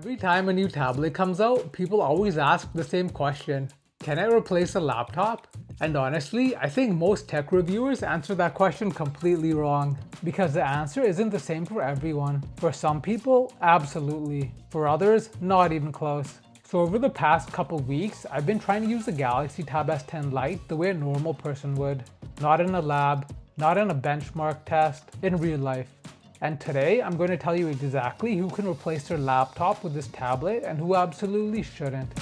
Every time a new tablet comes out, people always ask the same question. Can it replace a laptop? And honestly, I think most tech reviewers answer that question completely wrong, because the answer isn't the same for everyone. For some people, absolutely. For others, not even close. So over the past couple weeks, I've been trying to use the Galaxy Tab S10 Lite the way a normal person would. Not in a lab, not in a benchmark test, in real life. And today, I'm going to tell you exactly who can replace their laptop with this tablet and who absolutely shouldn't.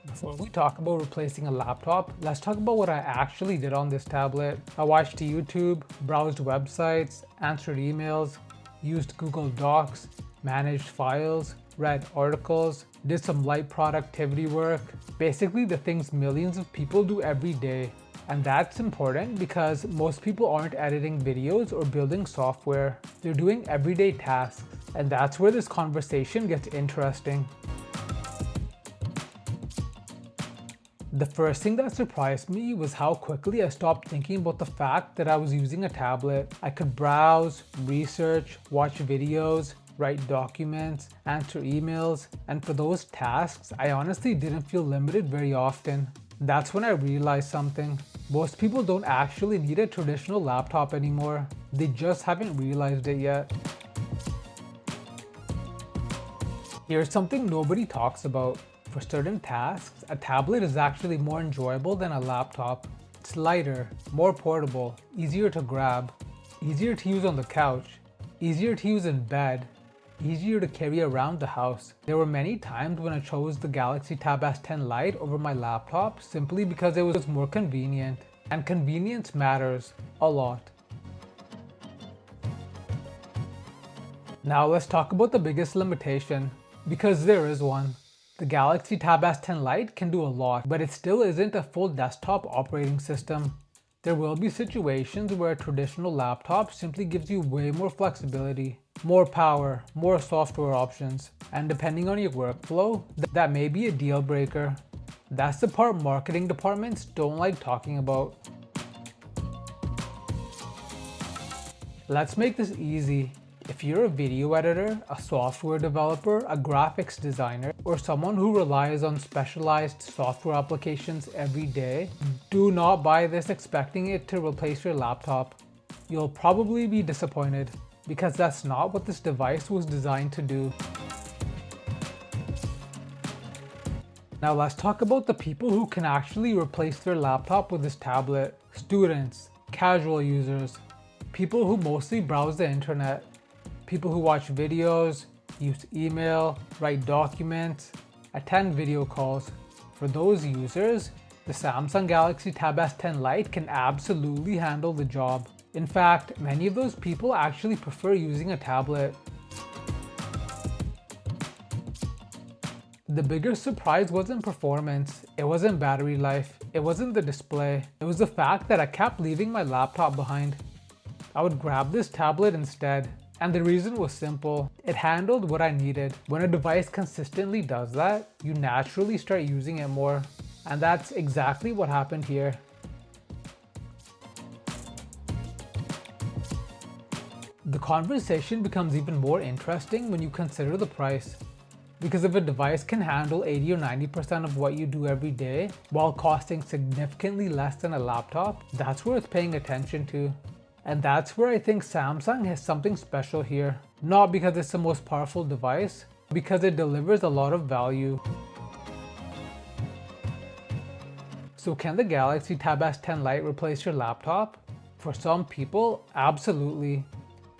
Before we talk about replacing a laptop, let's talk about what I actually did on this tablet. I watched YouTube, browsed websites, answered emails, used Google Docs, managed files, read articles, did some light productivity work, basically the things millions of people do every day. And that's important because most people aren't editing videos or building software. They're doing everyday tasks. And that's where this conversation gets interesting. The first thing that surprised me was how quickly I stopped thinking about the fact that I was using a tablet. I could browse, research, watch videos, write documents, answer emails, and for those tasks, I honestly didn't feel limited very often. That's when I realized something. Most people don't actually need a traditional laptop anymore. They just haven't realized it yet. Here's something nobody talks about. For certain tasks, a tablet is actually more enjoyable than a laptop. It's lighter, more portable, easier to grab, easier to use on the couch, easier to use in bed, easier to carry around the house. There were many times when I chose the Galaxy Tab S10 Lite over my laptop simply because it was more convenient. And convenience matters a lot. Now let's talk about the biggest limitation, because there is one. The Galaxy Tab S10 Lite can do a lot, but it still isn't a full desktop operating system. There will be situations where a traditional laptop simply gives you way more flexibility, more power, more software options, and depending on your workflow, that may be a deal breaker. That's the part marketing departments don't like talking about. Let's make this easy. If you're a video editor, a software developer, a graphics designer, or someone who relies on specialized software applications every day, do not buy this expecting it to replace your laptop. You'll probably be disappointed, because that's not what this device was designed to do. Now let's talk about the people who can actually replace their laptop with this tablet. Students, casual users, people who mostly browse the internet, people who watch videos, use email, write documents, attend video calls. For those users, the Samsung Galaxy Tab S10 Lite can absolutely handle the job. In fact, many of those people actually prefer using a tablet. The bigger surprise wasn't performance, it wasn't battery life, it wasn't the display. It was the fact that I kept leaving my laptop behind. I would grab this tablet instead. And the reason was simple. It handled what I needed. When a device consistently does that, you naturally start using it more. And that's exactly what happened here. The conversation becomes even more interesting when you consider the price. Because if a device can handle 80 or 90% of what you do every day, while costing significantly less than a laptop, that's worth paying attention to. And that's where I think Samsung has something special here. Not because it's the most powerful device, because it delivers a lot of value. So can the Galaxy Tab S10 Lite replace your laptop? For some people, absolutely.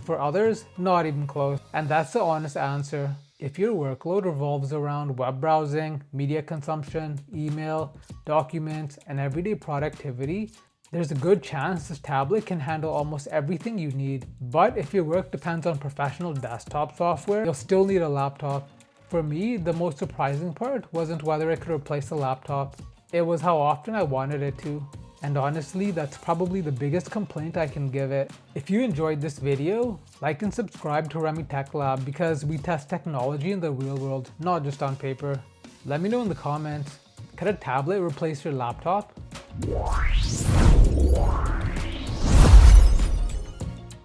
For others, not even close. And that's the honest answer. If your workload revolves around web browsing, media consumption, email, documents, and everyday productivity, there's a good chance this tablet can handle almost everything you need. But if your work depends on professional desktop software, you'll still need a laptop. For me, the most surprising part wasn't whether it could replace a laptop. It was how often I wanted it to. And honestly, that's probably the biggest complaint I can give it. If you enjoyed this video, like and subscribe to Remy Tech Lab because we test technology in the real world, not just on paper. Let me know in the comments, can a tablet replace your laptop?